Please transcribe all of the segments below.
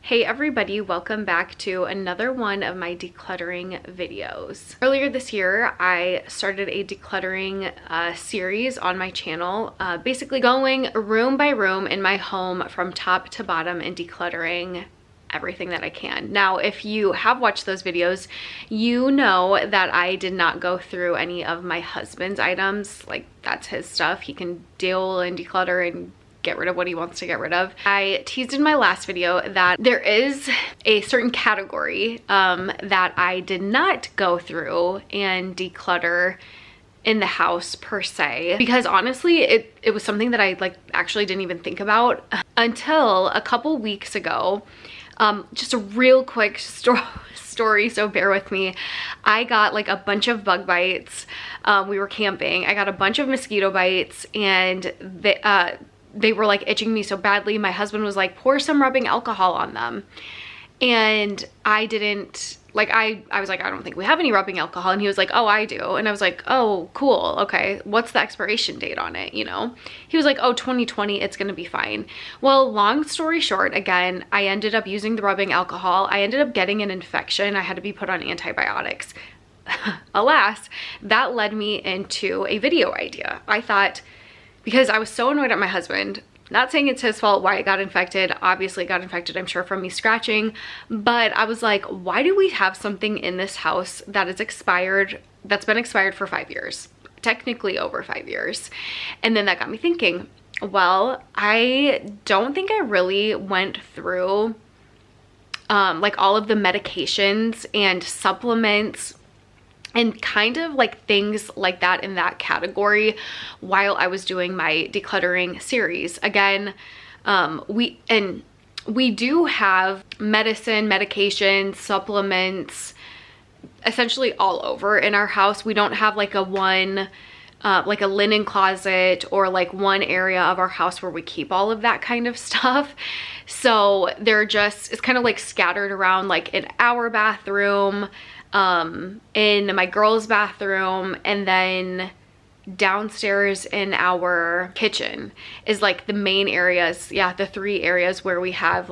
Hey everybody, welcome back to another one of my decluttering videos. Earlier this year, I started a decluttering series on my channel, basically going room by room in my home from top to bottom and decluttering everything that I can. Now, if you have watched those videos, you know that I did not go through any of my husband's items. Like, that's his stuff. He can deal and declutter and get rid of what he wants to get rid of. I teased in my last video that there is a certain category that I did not go through and declutter in the house per se, because honestly it was something that I actually didn't even think about until a couple weeks ago. Just a real quick story, so bear with me. I got like a bunch of bug bites. We were camping. I got a bunch of mosquito bites, and they were like itching me so badly. My husband was like, pour some rubbing alcohol on them. And I didn't, I was like, I don't think we have any rubbing alcohol. And he was like, oh, I do. And I was like, oh, cool. Okay. What's the expiration date on it? You know, he was like, oh, 2020, it's going to be fine. Well, long story short, again, I ended up using the rubbing alcohol. I ended up getting an infection. I had to be put on antibiotics. Alas, that led me into a video idea. I thought, because I was so annoyed at my husband, not saying it's his fault why it got infected. Obviously it got infected, I'm sure, from me scratching. But I was like, why do we have something in this house that is expired, that's been expired for 5 years? Technically over 5 years. And then that got me thinking, well, I don't think I really went through all of the medications and supplements and kind of things like that in that category while I was doing my decluttering series. Again, we do have medicine, medications, supplements, essentially all over in our house. We don't have like a linen closet or one area of our house where we keep all of that kind of stuff. So it's kind of scattered around in our bathroom, in my girls' bathroom, and then downstairs in our kitchen is the main areas. Yeah, the 3 areas where we have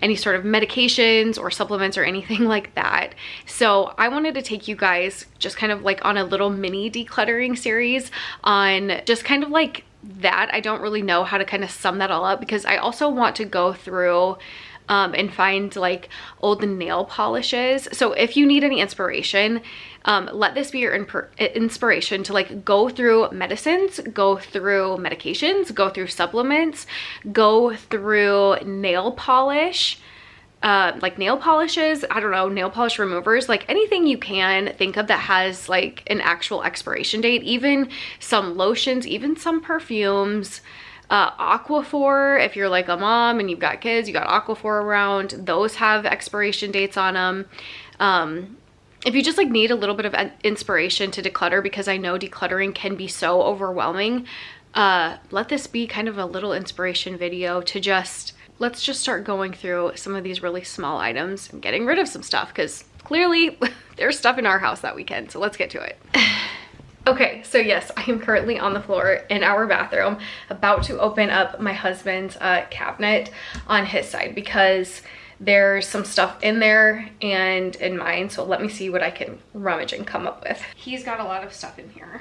any sort of medications or supplements or anything like that. So I wanted to take you guys just kind of on a little mini decluttering series on just kind of that. I don't really know how to kind of sum that all up, because I also want to go through and find old nail polishes. So if you need any inspiration, let this be your inspiration to go through medicines, go through medications, go through supplements, go through nail polish, nail polishes, I don't know, nail polish removers, anything you can think of that has an actual expiration date, even some lotions, even some perfumes. Aquaphor, if you're a mom and you've got kids, you got Aquaphor around, those have expiration dates on them. If you just need a little bit of inspiration to declutter, because I know decluttering can be so overwhelming, let this be kind of a little inspiration video to let's just start going through some of these really small items and getting rid of some stuff, because clearly there's stuff in our house that we can. So let's get to it. Okay, so yes, I am currently on the floor in our bathroom about to open up my husband's cabinet on his side, because there's some stuff in there and in mine. So let me see what I can rummage and come up with. He's got a lot of stuff in here,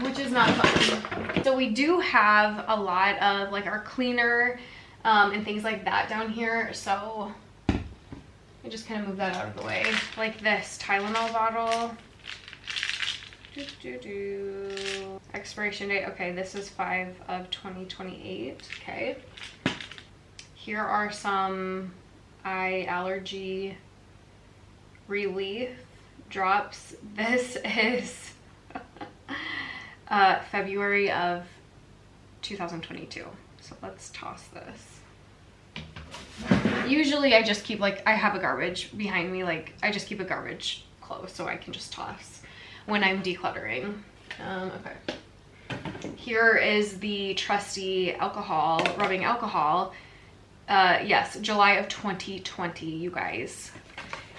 which is not fun. So we do have a lot of our cleaner and things like that down here. So I just kind of move that out of the way. Like this Tylenol bottle. Expiration date, okay, this is 5/2028. Okay, here are some eye allergy relief drops. This is February of 2022. So let's toss this. Usually I just keep I have a garbage behind me, I just keep a garbage close so I can just toss when I'm decluttering. Okay. Here is the trusty alcohol, rubbing alcohol. Yes, July of 2020, you guys,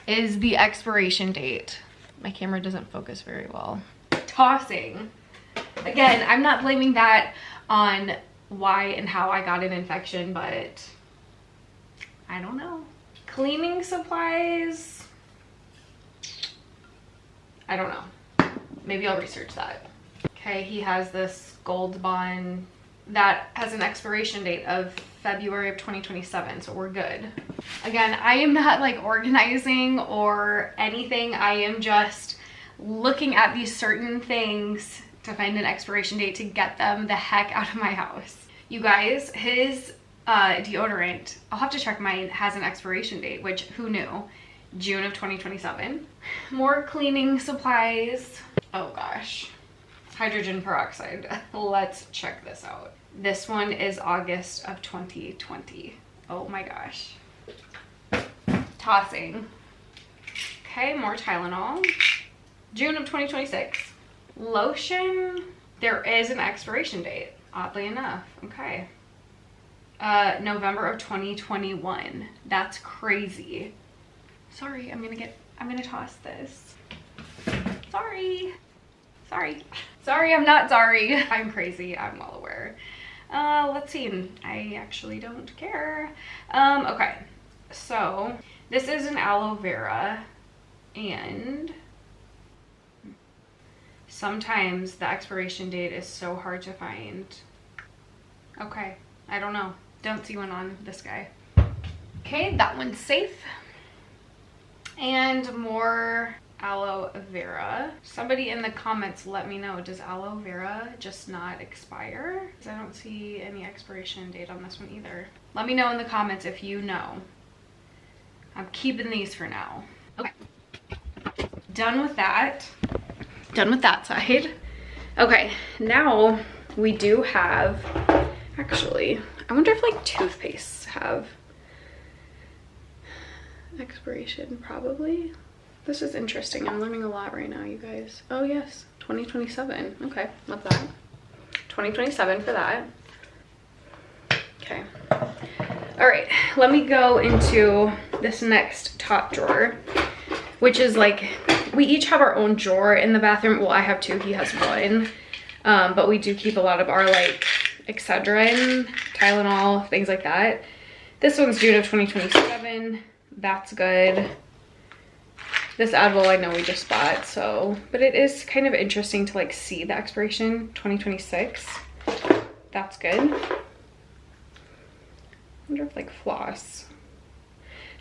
is the expiration date. My camera doesn't focus very well. Tossing. Again, I'm not blaming that on why and how I got an infection, but I don't know. Cleaning supplies. I don't know. Maybe I'll research that. Okay, he has this gold bond that has an expiration date of February of 2027, so we're good. Again, I am not like organizing or anything. I am just looking at these certain things to find an expiration date to get them the heck out of my house. You guys, his deodorant, I'll have to check mine, has an expiration date, which who knew? June of 2027. More cleaning supplies. Oh gosh. Hydrogen peroxide. Let's check this out. This one is August of 2020. Oh my gosh. Tossing. Okay, more Tylenol. June of 2026. Lotion. There is an expiration date, oddly enough. Okay. November of 2021. That's crazy. Sorry, I'm gonna toss this. Sorry. Sorry, I'm not sorry. I'm crazy, I'm well aware. Let's see, I actually don't care. Okay, so this is an aloe vera, and sometimes the expiration date is so hard to find. Okay, I don't know. Don't see one on this guy. Okay, that one's safe. And more aloe vera. Somebody in the comments let me know, does aloe vera just not expire? Because I don't see any expiration date on this one either. Let me know in the comments if you know. I'm keeping these for now. Okay. Done with that. Done with that side. Okay, now we do have, actually, I wonder if like toothpastes have expiration. Probably. This is interesting. I'm learning a lot right now, you guys. Oh yes, 2027. Okay, love that. 2027 for that. Okay. All right, let me go into this next top drawer, which is like, we each have our own drawer in the bathroom. Well, I have two, he has one. But we do keep a lot of our like Excedrin, Tylenol, things like that. This one's June of 2027. That's good. This Advil I know we just bought, so, but it is kind of interesting to like see the expiration, 2026. That's good. I wonder if like floss.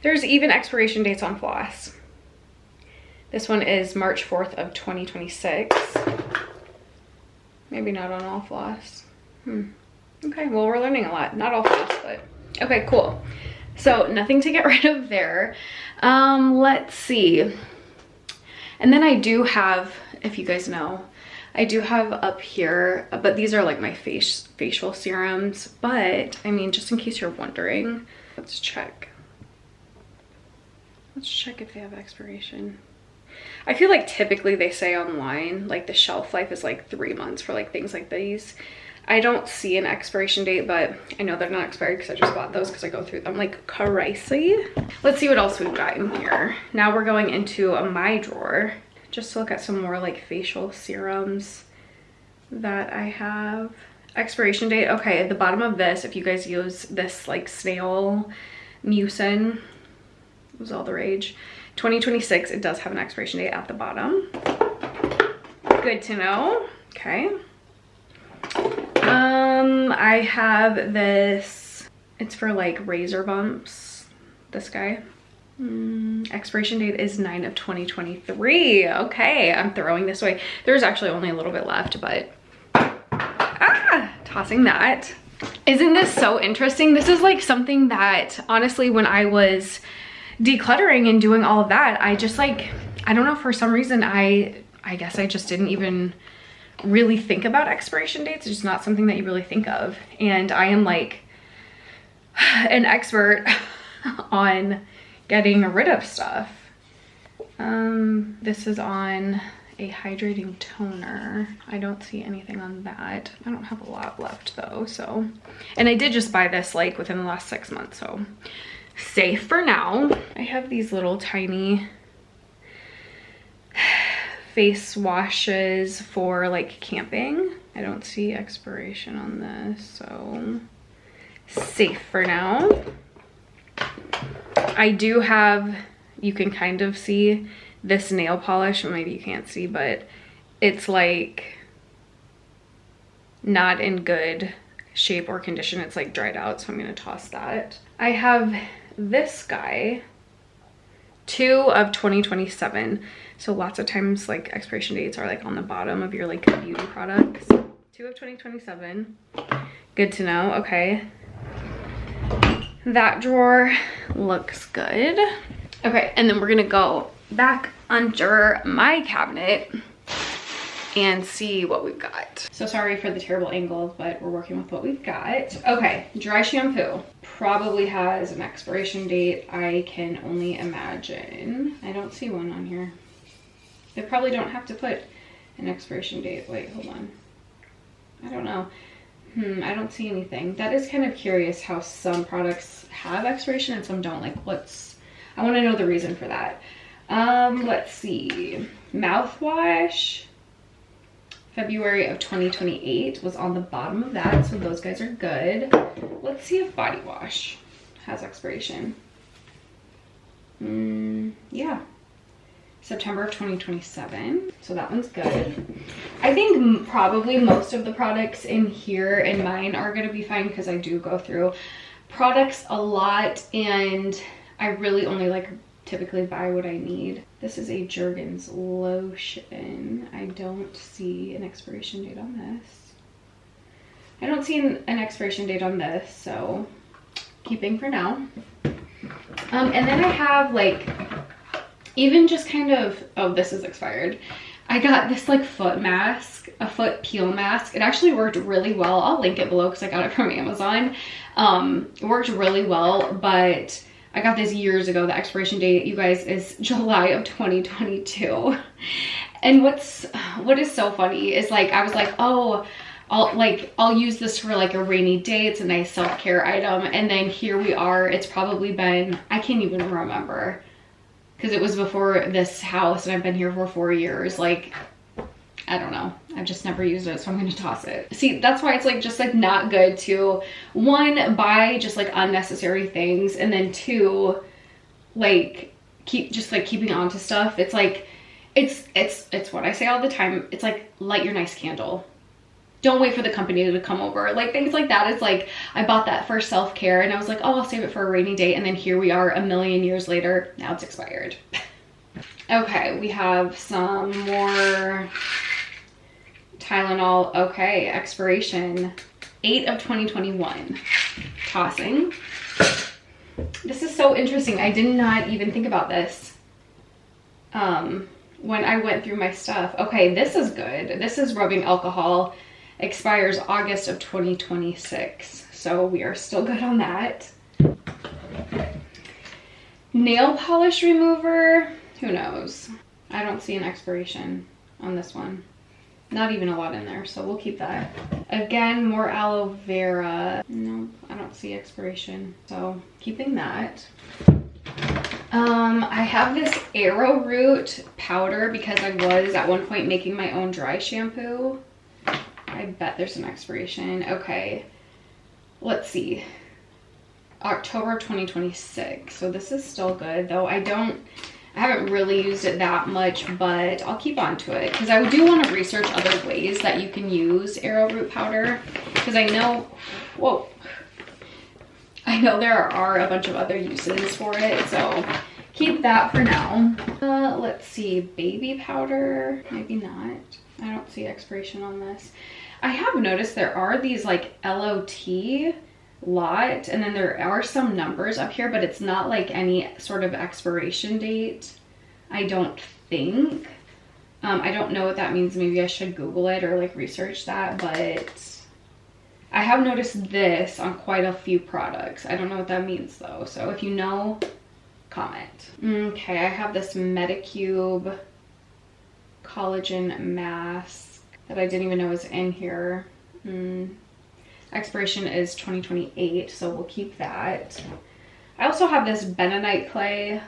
There's even expiration dates on floss. This one is March 4th of 2026. Maybe not on all floss. Okay, well, we're learning a lot. Not all floss, but okay, cool. So nothing to get rid of there. Let's see. And then I do have, if you guys know, I do have up here, but these are like my facial serums. But I mean, just in case you're wondering, let's check. Let's check if they have expiration. I feel like typically they say online, like the shelf life is like 3 months for like things like these. I don't see an expiration date, but I know they're not expired because I just bought those because I go through them like crazy. Let's see what else we've got in here. Now we're going into my drawer just to look at some more like facial serums that I have. Expiration date, okay, at the bottom of this, if you guys use this like snail mucin, it was all the rage. 2026, it does have an expiration date at the bottom. Good to know. Okay. I have this, it's for like razor bumps, this guy. Expiration date is 9 of 2023. Okay, I'm throwing this away. There's actually only a little bit left, but tossing that. Isn't this so interesting? This is like something that honestly, when I was decluttering and doing all of that, I just like, I don't know, for some reason I guess I just didn't even really think about expiration dates. It's just not something that you really think of. And I am like an expert on getting rid of stuff. This is on a hydrating toner. I don't see anything on that. I don't have a lot left though, so. And I did just buy this like within the last 6 months, so safe for now. I have these little tiny face washes for like camping. I don't see expiration on this, so safe for now. I do have, you can kind of see this nail polish, maybe you can't see, but it's like not in good shape or condition. It's like dried out, so I'm gonna toss that. I have this guy, 2 of 2027. So lots of times like expiration dates are like on the bottom of your like beauty products. 2 of 2027. Good to know. Okay. That drawer looks good. Okay, and then we're gonna go back under my cabinet and see what we've got. So sorry for the terrible angle, but we're working with what we've got. Okay, dry shampoo probably has an expiration date. I can only imagine. I don't see one on here. They probably don't have to put an expiration date. Wait, hold on. I don't know. I don't see anything. That is kind of curious how some products have expiration and some don't. Like, I want to know the reason for that. Let's see. Mouthwash, February of 2028 was on the bottom of that, so those guys are good. Let's see if body wash has expiration. Yeah. September of 2027, so that one's good. I think probably most of the products in here and mine are going to be fine because I do go through products a lot and I really only like typically buy what I need. This is a Jergens lotion. I don't see an expiration date on this. I don't see an expiration date on this, so keeping for now. And then I have like, even just kind of, oh, this is expired. I got this like foot mask, a foot peel mask. It actually worked really well. I'll link it below because I got it from Amazon. It worked really well, but I got this years ago. The expiration date, you guys, is July of 2022. And what is so funny is like, I was like, oh, I'll use this for like a rainy day. It's a nice self-care item. And then here we are. It's probably been, I can't even remember, because it was before this house and I've been here for 4 years. Like, I don't know. I've just never used it, so I'm gonna toss it. See, that's why it's like just like not good to, one, buy just like unnecessary things, and then two, like keeping on to stuff. It's like, it's what I say all the time. It's like, light your nice candle. Don't wait for the company to come over. Like things like that. It's like, I bought that for self-care and I was like, oh, I'll save it for a rainy day. And then here we are a million years later. Now it's expired. Okay, we have some more Tylenol. Okay, expiration 8 of 2021. Tossing. This is so interesting. I did not even think about this when I went through my stuff. Okay, this is good. This is rubbing alcohol. Expires August of 2026, so we are still good on that. Nail polish remover, who knows? I don't see an expiration on this one. Not even a lot in there, so we'll keep that. Again, more aloe vera. No, I don't see expiration, so keeping that. I have this arrowroot powder because I was at one point making my own dry shampoo. I bet there's an expiration. Okay, let's see. October 2026. So this is still good, though I haven't really used it that much, but I'll keep on to it because I do want to research other ways that you can use arrowroot powder, because I know, whoa, I know there are a bunch of other uses for it, so keep that for now. Let's see, baby powder, maybe not. I don't see expiration on this. I have noticed there are these like LOT lot, and then there are some numbers up here, but it's not like any sort of expiration date, I don't think. I don't know what that means. Maybe I should Google it or like research that, but I have noticed this on quite a few products. I don't know what that means though, so if you know, comment. Okay, I have this Medicube collagen mask that I didn't even know was in here. Expiration is 2028, so we'll keep that. I also have this bentonite clay,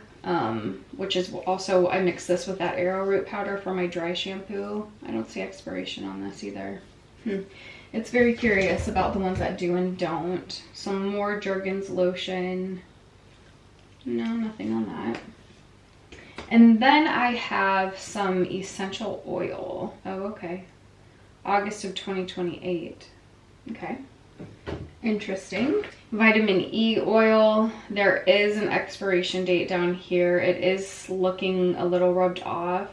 which is also, I mix this with that arrowroot powder for my dry shampoo. I don't see expiration on this either. It's very curious about the ones that do and don't. Some more Jergens lotion. No, nothing on that. And then I have some essential oil. Oh, okay. August of 2028. Okay. Interesting. Vitamin E oil. There is an expiration date down here. It is looking a little rubbed off.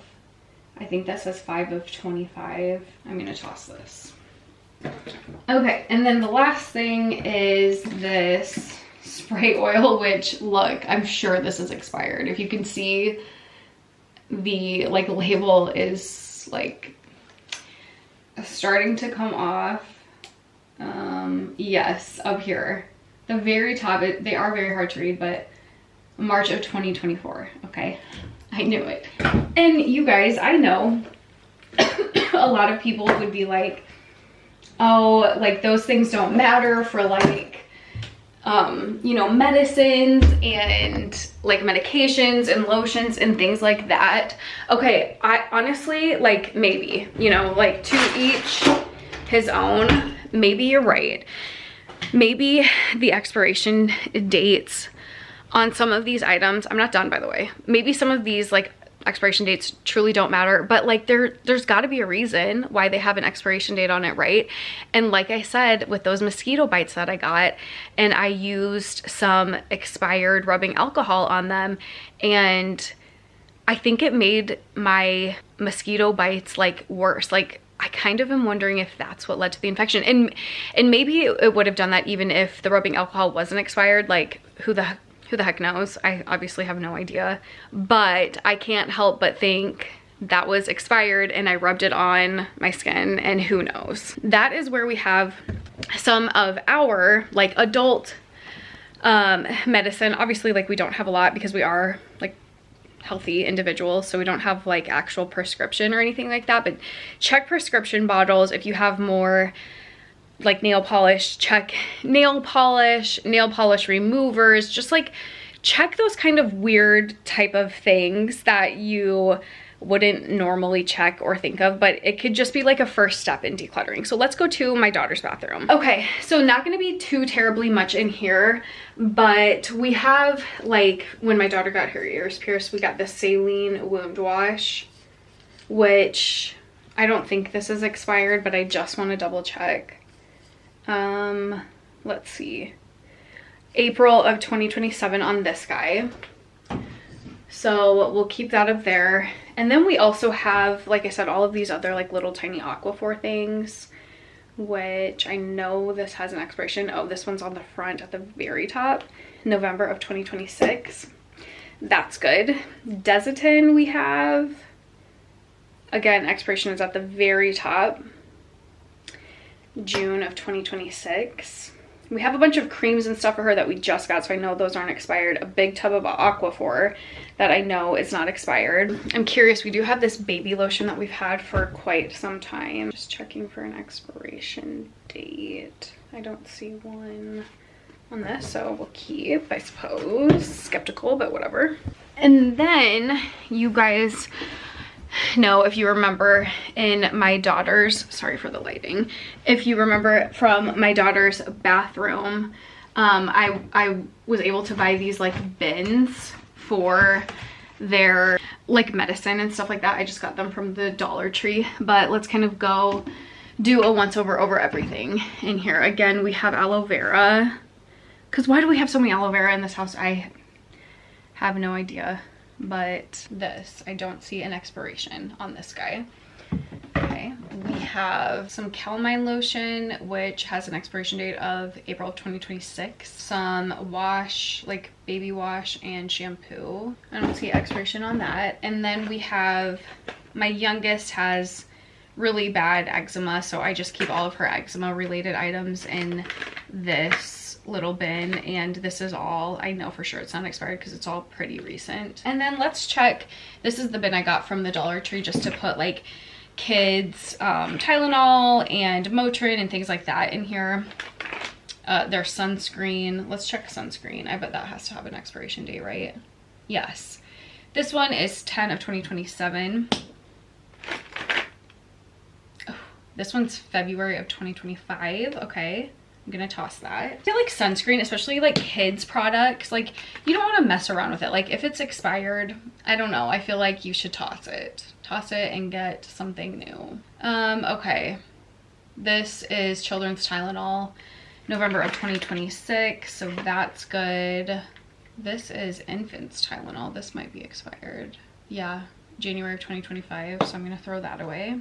I think that says 5 of 25. I'm gonna toss this. Okay, and then the last thing is this spray oil, which, look, I'm sure this is expired. If you can see, the like label is like starting to come off. Yes, up here, the very top, they are very hard to read, but March of 2024. Okay, I knew it. And you guys, I know a lot of people would be like, oh, like those things don't matter for like, you know, medicines and like medications and lotions and things like that. Okay, I honestly, like, maybe, you know, like to each his own. Maybe you're right. Maybe the expiration dates on some of these items, I'm not done, by the way. Maybe some of these like expiration dates truly don't matter, but like there's got to be a reason why they have an expiration date on it, right? And like I said, with those mosquito bites that I got, and I used some expired rubbing alcohol on them, and I think it made my mosquito bites like worse. Like, I kind of am wondering if that's what led to the infection. And maybe it would have done that even if the rubbing alcohol wasn't expired. Like, who the heck knows? I obviously have no idea. But I can't help but think that was expired and I rubbed it on my skin, and who knows. That is where we have some of our like adult medicine. Obviously, like, we don't have a lot because we are like healthy individuals, so we don't have like actual prescription or anything like that, but check prescription bottles. If you have more like nail polish, check nail polish removers, just like check those kind of weird type of things that you wouldn't normally check or think of, but it could just be like a first step in decluttering. So let's go to my daughter's bathroom. Okay, so not gonna be too terribly much in here, but we have, like, when my daughter got her ears pierced, we got this saline wound wash, which I don't think this is expired, but I just want to double check. Let's see, April of 2027 on this guy. So we'll keep that up there. And then we also have, like I said, all of these other like little tiny Aquaphor things, which I know this has an expiration. Oh, this one's on the front at the very top, November of 2026. That's good. Desitin we have, again, expiration is at the very top, June of 2026. We have a bunch of creams and stuff for her that we just got, so I know those aren't expired. A big tub of Aquaphor that I know is not expired. I'm curious, we do have this baby lotion that we've had for quite some time. Just checking for an expiration date. I don't see one on this, so we'll keep, I suppose. Skeptical, but whatever. And then you guys know, if you remember in my daughter's, sorry for the lighting, if you remember from my daughter's bathroom, I was able to buy these like bins for their like medicine and stuff like that. I just got them from the Dollar Tree, but let's kind of go do a once over everything in here. Again, we have aloe vera, because why do we have so many aloe vera in this house? I have no idea. But this, I don't see an expiration on this guy. Okay, we have some calamine lotion, which has an expiration date of April of 2026. Some wash, like baby wash and shampoo. I don't see expiration on that. And then we have, my youngest has really bad eczema, so I just keep all of her eczema related items in this little bin, and this is all, I know for sure it's not expired because it's all pretty recent. And then let's check, this is the bin I got from the Dollar Tree just to put like kids Tylenol and Motrin and things like that in here. Their sunscreen, let's check sunscreen. I bet that has to have an expiration date, right? Yes, this one is 10 of 2027. Oh, this one's February of 2025. Okay, I'm gonna toss that. I feel like sunscreen, especially like kids products, like you don't want to mess around with it. Like if it's expired, I don't know, I feel like you should toss it and get something new. Okay, this is children's Tylenol, November of 2026, so that's good. This is infants Tylenol. This might be expired. Yeah, January of 2025, so I'm gonna throw that away.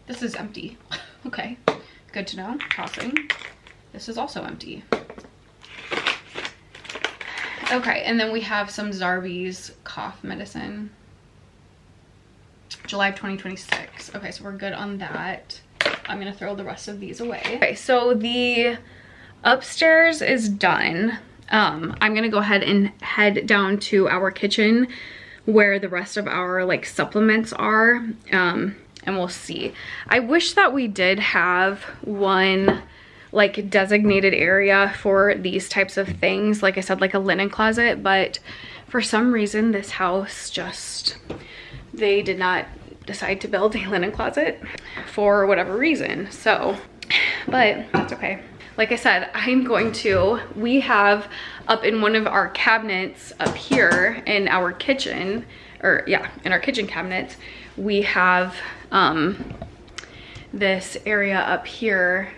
This is empty. Okay, good to know. Tossing. This is also empty. Okay, and then we have some Zarbee's cough medicine. July of 2026. Okay, so we're good on that. I'm gonna throw the rest of these away. Okay, so the upstairs is done. I'm gonna go ahead and head down to our kitchen where the rest of our like supplements are. And we'll see. I wish that we did have one like designated area for these types of things. Like I said, like a linen closet, but for some reason this house just, they did not decide to build a linen closet for whatever reason. So, but that's okay. Like I said, we have up in one of our cabinets up here in our kitchen, or yeah, in our kitchen cabinets, we have this area up here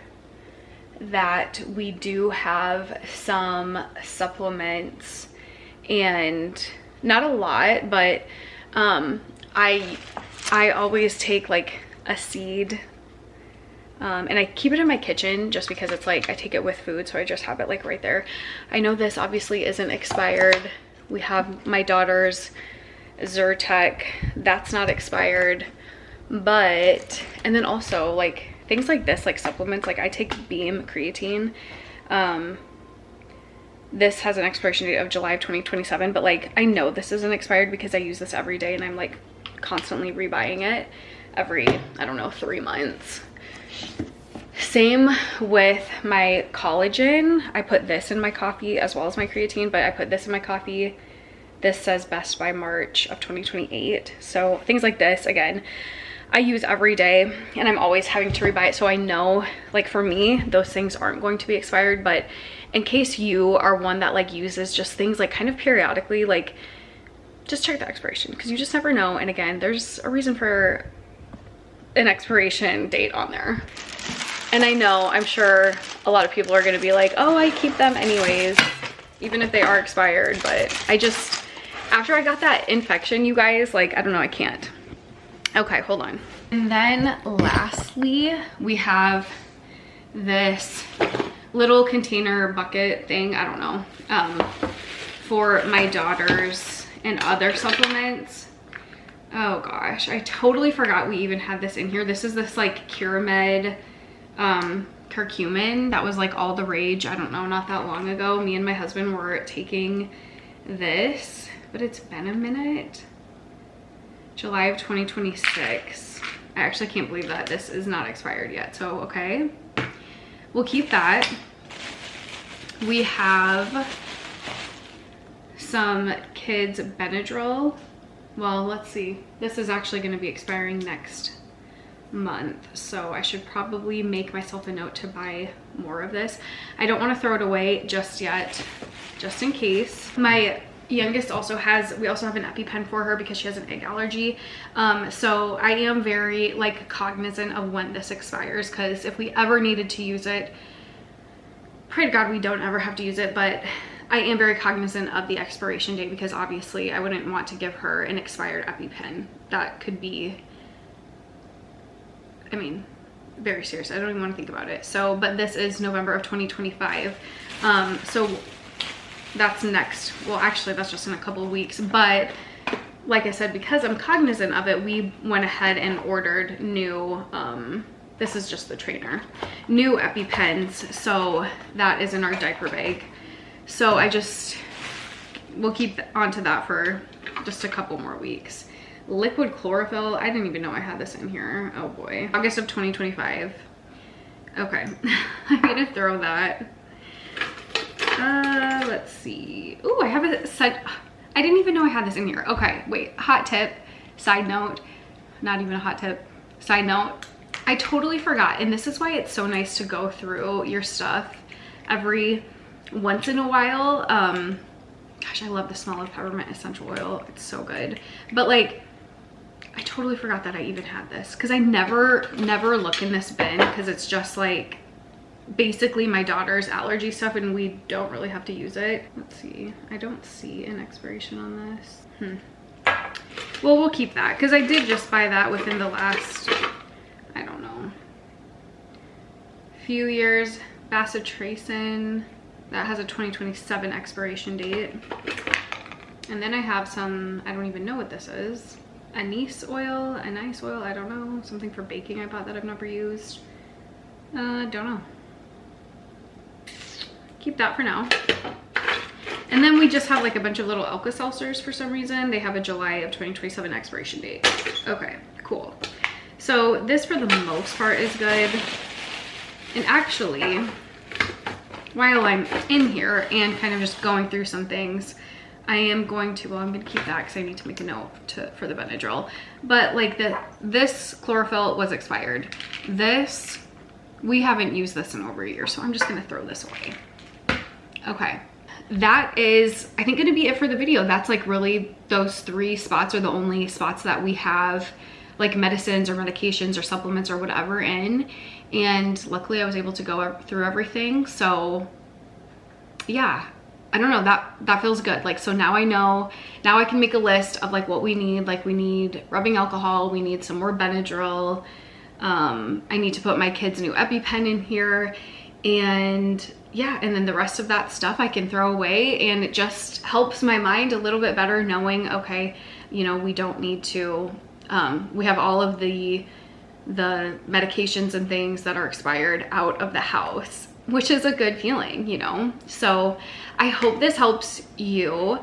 that we do have some supplements, and not a lot, but I always take like a seed and I keep it in my kitchen just because it's like I take it with food, so I just have it like right there. I know this obviously isn't expired. We have my daughter's Zyrtec, that's not expired, but, and then also like things like this, like supplements, like I take Beam creatine. This has an expiration date of July of 2027, but like I know this isn't expired because I use this every day and I'm like constantly rebuying it every, I don't know, 3 months. Same with my collagen. I put this in my coffee as well as my creatine, but I put this in my coffee. This says best by March of 2028. So things like this, again, I use every day and I'm always having to rebuy it. So I know, like for me, those things aren't going to be expired, but in case you are one that like uses just things like kind of periodically, like just check the expiration because you just never know. And again, there's a reason for an expiration date on there. And I know, I'm sure a lot of people are gonna be like, oh, I keep them anyways, even if they are expired, but I just, after I got that infection, you guys, like, I don't know, I can't. Okay, hold on. And then lastly, we have this little container bucket thing, I don't know, for my daughters and other supplements. Oh gosh, I totally forgot we even had this in here. This is this like Curamed curcumin that was like all the rage, I don't know, not that long ago. Me and my husband were taking this, but it's been a minute. July of 2026. I actually can't believe that this is not expired yet, so okay, we'll keep that. We have some kids Benadryl. Well, let's see, this is actually going to be expiring next month, so I should probably make myself a note to buy more of this. I don't want to throw it away just yet, just in case. My youngest also has, we also have an EpiPen for her because she has an egg allergy, so I am very like cognizant of when this expires, because if we ever needed to use it, pray to God we don't ever have to use it, but I am very cognizant of the expiration date because obviously I wouldn't want to give her an expired EpiPen. That could be, I mean, very serious. I don't even want to think about it. So, but this is November of 2025. So that's next. Well, actually that's just in a couple of weeks, but like I said, because I'm cognizant of it, we went ahead and ordered new, this is just the trainer, new EpiPens. So that is in our diaper bag. So we'll keep onto that for just a couple more weeks. Liquid chlorophyll, I didn't even know I had this in here. Oh boy. August of 2025. Okay, I'm gonna throw that. Let's see. Ooh, I have a set. I didn't even know I had this in here. Okay, wait, hot tip. Side note, not even a hot tip, side note, I totally forgot, and this is why it's so nice to go through your stuff every once in a while. Gosh, I love the smell of peppermint essential oil. It's so good. But like, I totally forgot that I even had this, because I never look in this bin, because it's just like basically my daughter's allergy stuff and we don't really have to use it. Let's see, I don't see an expiration on this. Well, we'll keep that, because I did just buy that within the last, I don't know, few years. Bacitracin, that has a 2027 expiration date. And then I have some, I don't even know what this is. Anise oil, I don't know. Something for baking I bought that I've never used. Don't know. Keep that for now. And then we just have like a bunch of little Alka-Seltzers for some reason. They have a July of 2027 expiration date. Okay, cool. So this for the most part is good. And actually, while I'm in here and kind of just going through some things, I am going to, well, I'm going to keep that because I need to make a note for the Benadryl. But like this chlorophyll was expired. This, we haven't used this in over a year, so I'm just going to throw this away. Okay. That is, I think, going to be it for the video. That's like really, those 3 spots are the only spots that we have like medicines or medications or supplements or whatever in. And luckily I was able to go through everything. So yeah, I don't know, that feels good. Like, so now I know, now I can make a list of like what we need. Like we need rubbing alcohol, we need some more Benadryl. I need to put my kid's new EpiPen in here, and yeah, and then the rest of that stuff I can throw away, and it just helps my mind a little bit better knowing, okay, you know, we don't need to, we have all of the medications and things that are expired out of the house, which is a good feeling, you know? So I hope this helps you.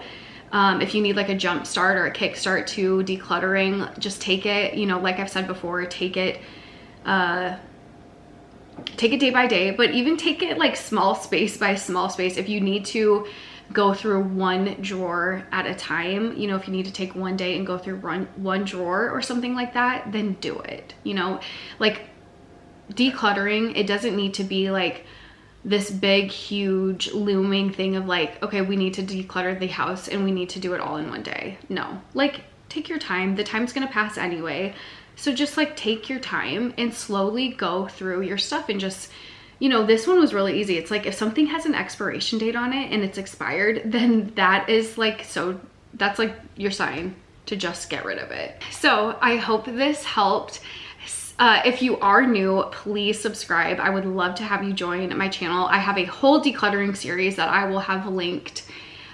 If you need like a jump start or a kick start to decluttering, just take it, you know, like I've said before, take it day by day, but even take it like small space by small space. If you need to go through one drawer at a time, you know, if you need to take one day and go through one drawer or something like that, then do it. You know, like decluttering, it doesn't need to be like this big, huge, looming thing of like, okay, we need to declutter the house and we need to do it all in one day. No, like take your time. The time's gonna pass anyway. So just like take your time and slowly go through your stuff and just, you know, this one was really easy. It's like if something has an expiration date on it and it's expired, then that is like, so that's like your sign to just get rid of it. So I hope this helped. If you are new, please subscribe. I would love to have you join my channel. I have a whole decluttering series that I will have linked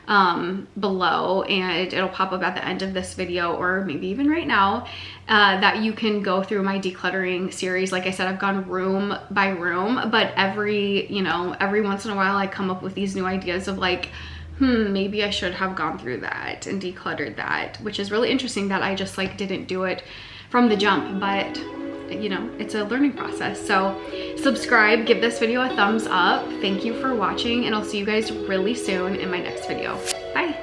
below, and it'll pop up at the end of this video, or maybe even right now, that you can go through my decluttering series. Like I said, I've gone room by room, but every once in a while I come up with these new ideas of like, maybe I should have gone through that and decluttered that, which is really interesting that I just like didn't do it from the jump. But you know, it's a learning process. So subscribe, give this video a thumbs up. Thank you for watching, and I'll see you guys really soon in my next video. Bye.